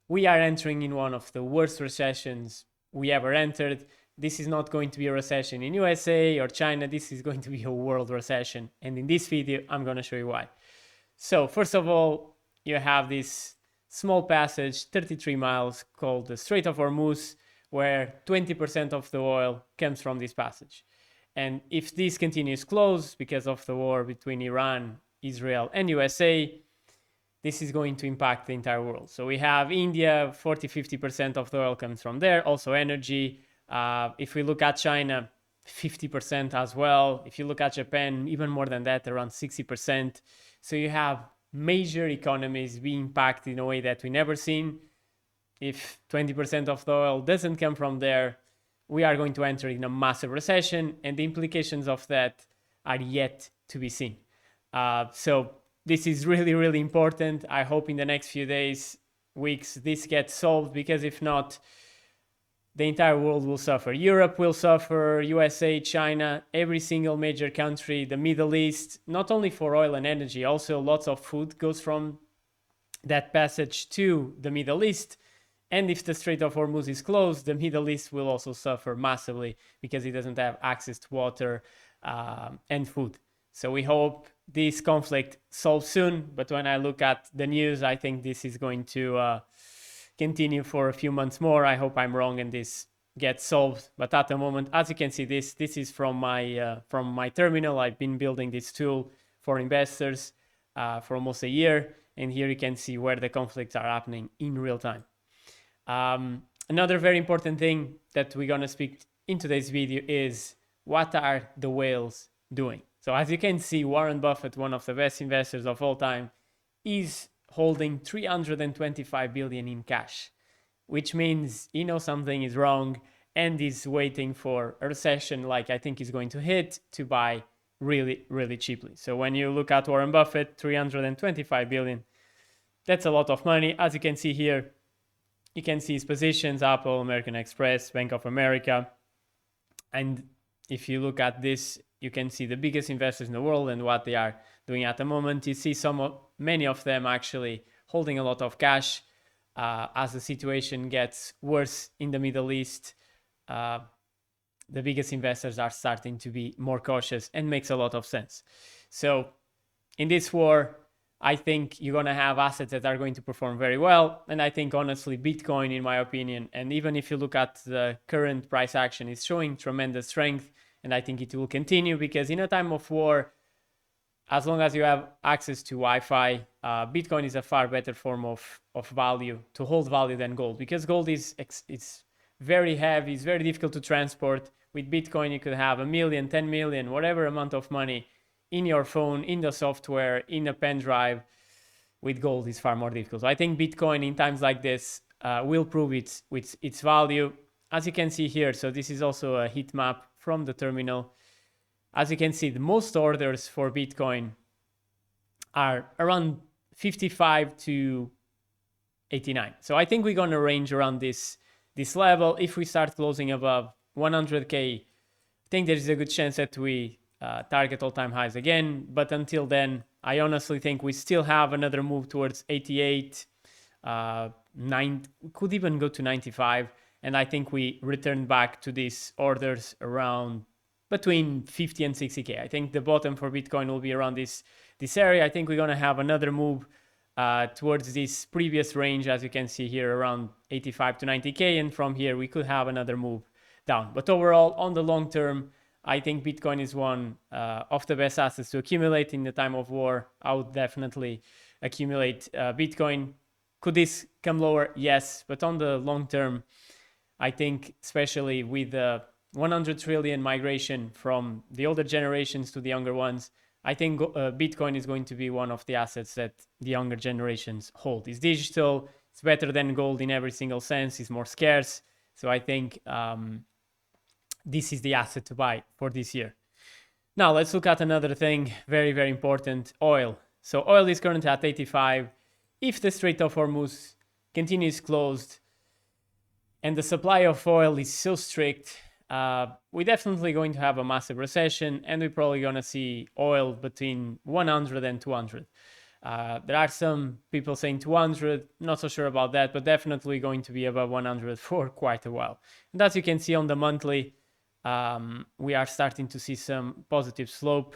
we are entering in one of the worst recessions we ever entered. This is not going to be a recession in USA or China. This is going to be a world recession. And in this video, I'm going to show you why. So first of all, you have this small passage, 33 miles, called the Strait of Hormuz, where 20% of the oil comes from this passage. And if this continues closed because of the war between Iran, Israel, and USA, this is going to impact the entire world. So we have India, 40-50% of the oil comes from there, also energy. If we look at China, 50% as well. If you look at Japan, even more than that, around 60%. So you have major economies being impacted in a way that we never seen. If 20% of the oil doesn't come from there, we are going to enter in a massive recession, and the implications of that are yet to be seen. So this is really, really important. I hope in the next few days, weeks, this gets solved, because if not, the entire world will suffer. Europe will suffer, USA, China, every single major country, the Middle East, not only for oil and energy, also lots of food goes from that passage to the Middle East. And if the Strait of Hormuz is closed, the Middle East will also suffer massively because it doesn't have access to water and food. So we hope this conflict solves soon. But when I look at the news, I think this is going to continue for a few months more. I hope I'm wrong and this gets solved. But at the moment, as you can see, this is from my terminal. I've been building this tool for investors for almost a year. And here you can see where the conflicts are happening in real time. Another very important thing that we're going to speak in today's video is, what are the whales doing? So as you can see, Warren Buffett, one of the best investors of all time, is holding 325 billion in cash, which means he knows something is wrong and is waiting for a recession like I think is going to hit to buy really, really cheaply. So when you look at Warren Buffett, 325 billion, that's a lot of money. As you can see here, you can see his positions: Apple, American Express, Bank of America. And if you look at this, you can see the biggest investors in the world and what they are doing at the moment. You see many of them actually holding a lot of cash. As the situation gets worse in the Middle East, the biggest investors are starting to be more cautious, and makes a lot of sense. So in this war, I think you're going to have assets that are going to perform very well. And I think, honestly, Bitcoin, in my opinion, and even if you look at the current price action, is showing tremendous strength. And I think it will continue, because in a time of war, as long as you have access to Wi-Fi, Bitcoin is a far better form of value, to hold value, than gold. Because gold it's very heavy, it's very difficult to transport. With Bitcoin, you could have 1 million, 10 million, whatever amount of money in your phone, in the software, in a pen drive. With gold, is far more difficult. So I think Bitcoin in times like this will prove its value. As you can see here, so this is also a heat map from the terminal. As you can see, the most orders for Bitcoin are around 55 to 89. So I think we're going to range around this level. If we start closing above 100K, I think there is a good chance that we target all-time highs again. But until then, I honestly think we still have another move towards 88, 9, could even go to 95. And I think we return back to these orders around between 50 and 60K. I think the bottom for Bitcoin will be around this area. I think we're going to have another move towards this previous range, as you can see here, around 85 to 90K. And from here, we could have another move down. But overall, on the long term, I think Bitcoin is one of the best assets to accumulate in the time of war. I would definitely accumulate Bitcoin. Could this come lower? Yes. But on the long term, I think, especially with the 100 trillion migration from the older generations to the younger ones, I think Bitcoin is going to be one of the assets that the younger generations hold. It's digital, it's better than gold in every single sense, it's more scarce. So I think this is the asset to buy for this year. Now let's look at another thing, very, very important: oil. So oil is currently at 85. If the Strait of Hormuz continues closed and the supply of oil is so strict, we're definitely going to have a massive recession, and we're probably going to see oil between 100 and 200. There are some people saying 200, not so sure about that, but definitely going to be above 100 for quite a while. And as you can see on the monthly, we are starting to see some positive slope.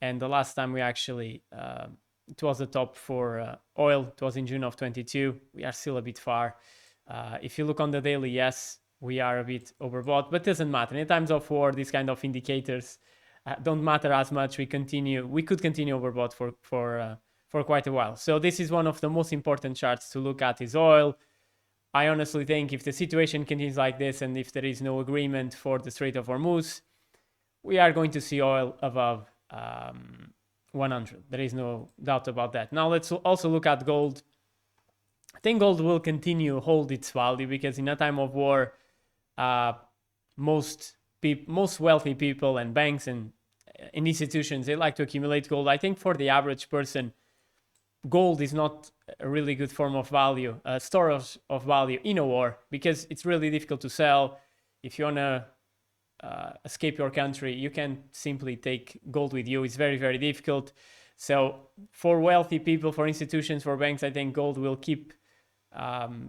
And the last time we actually, it was the top for oil, it was in June of 22. We are still a bit far. If you look on the daily, yes, we are a bit overbought, but it doesn't matter. In times of war, these kind of indicators don't matter as much. We could continue overbought for quite a while. So this is one of the most important charts to look at is oil. I honestly think if the situation continues like this and if there is no agreement for the Strait of Hormuz, we are going to see oil above 100. There is no doubt about that. Now let's also look at gold. I think gold will continue hold its value because in a time of war, most wealthy people and banks and institutions, they like to accumulate gold. I think for the average person, gold is not a really good form of value, storage of value in a war, because it's really difficult to sell. If you want to escape your country, you can simply take gold with you. It's very, very difficult. So for wealthy people, for institutions, for banks, I think gold will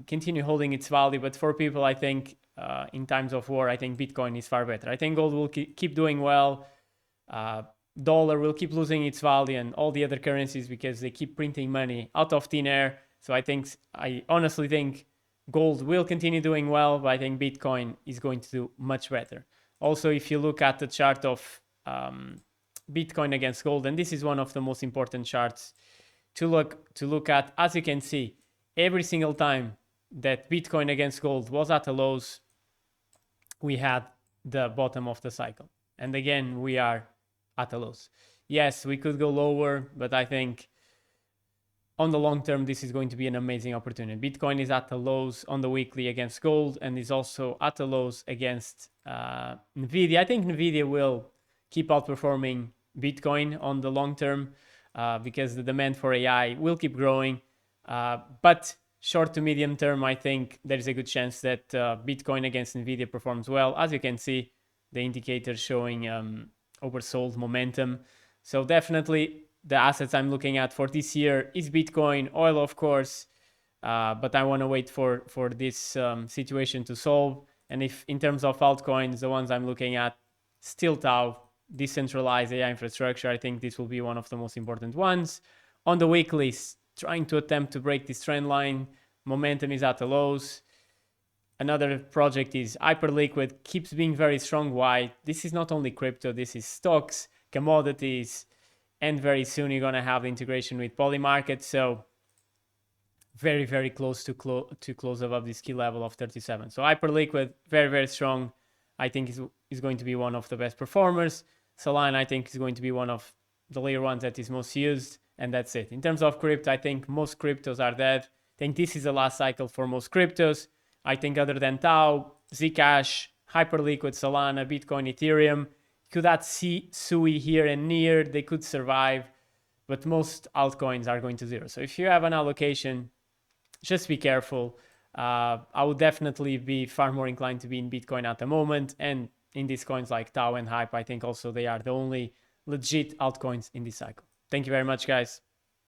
continue holding its value. But for people, I think in times of war, I think Bitcoin is far better. I think gold will keep doing well. Dollar will keep losing its value and all the other currencies because they keep printing money out of thin air. So I honestly think gold will continue doing well, but I think Bitcoin is going to do much better. Also, if you look at the chart of Bitcoin against gold, and this is one of the most important charts to look at, as you can see, every single time that Bitcoin against gold was at the lows, we had the bottom of the cycle. And again, we are at the lows. Yes, we could go lower, but I think on the long term, this is going to be an amazing opportunity. Bitcoin is at the lows on the weekly against gold and is also at the lows against NVIDIA. I think NVIDIA will keep outperforming Bitcoin on the long term because the demand for AI will keep growing. But short to medium term, I think there is a good chance that Bitcoin against NVIDIA performs well. As you can see, the indicator showing oversold momentum. So definitely the assets I'm looking at for this year is Bitcoin, oil, of course, but I want to wait for this situation to solve. And if in terms of altcoins, the ones I'm looking at, still Tau, decentralized AI infrastructure, I think this will be one of the most important ones. On the weeklies, trying to attempt to break this trend line, momentum is at the lows. Another project is Hyperliquid, keeps being very strong. Why? This is not only crypto, this is stocks, commodities, and very soon you're going to have the integration with Polymarket. So very, very close to close above this key level of 37. So Hyperliquid, very, very strong. I think is going to be one of the best performers. Solana, I think, is going to be one of the layer ones that is most used. And that's it. In terms of crypto, I think most cryptos are dead. I think this is the last cycle for most cryptos. I think other than Tau, Zcash, Hyperliquid, Solana, Bitcoin, Ethereum, could add SUI here and near, they could survive, but most altcoins are going to zero. So if you have an allocation, just be careful. I would definitely be far more inclined to be in Bitcoin at the moment, and in these coins like Tau and Hype, I think also they are the only legit altcoins in this cycle. Thank you very much, guys.